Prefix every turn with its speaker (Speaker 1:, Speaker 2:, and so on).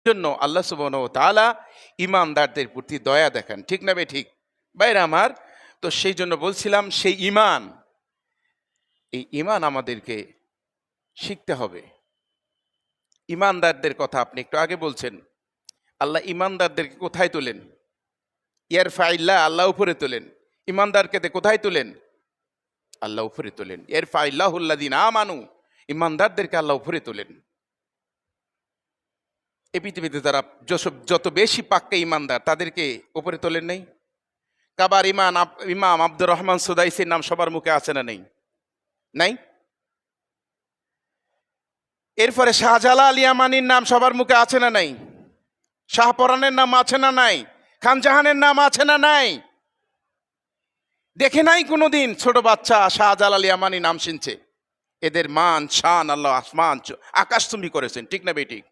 Speaker 1: জন্য আল্লাহ সুবহানাহু ওয়া তাআলা ঈমানদারদের প্রতি দয়া দেখান, ঠিক না ঠিক ভাইরা আমার? তো সেই জন্য বলছিলাম সেই ঈমান, এই ঈমান আমাদেরকে শিখতে হবে। ঈমানদারদের কথা আপনি একটু আগে বলছেন, আল্লাহ ঈমানদারদেরকে কোথায় তোলেন? ইয়ারফাইল্লাহ, আল্লাহ উপরে তোলেন। ঈমানদারকে কোথায় তোলেন? আল্লাহ উপরে তোলেন। ইয়ারফাইল্লাহুল্লাযিনা আমানু, ঈমানদারদেরকে আল্লাহ উপরে তোলেন। এই পৃথিবীতে যারা যত বেশি পাক্কা ঈমানদার তাদেরকে উপরে তোলেন নাই? কাবার ইমাম আব্দুর রহমান সুদাইসির নাম সবার মুখে আছে না নেই? নাই? এরপরে শাহজালাল ইয়ামানির নাম সবার মুখে আছে না নাই? শাহপরানের নাম আছে না নাই? খানজাহানের নাম আছে না নাই? দেখে নাই কোনোদিন ছোট বাচ্চা শাহজালাল ইয়ামানি নাম শুনছে? এদের মান শান আল্লাহ আসমান আকাশচুম্বী করেছেন, ঠিক না বেঠিক?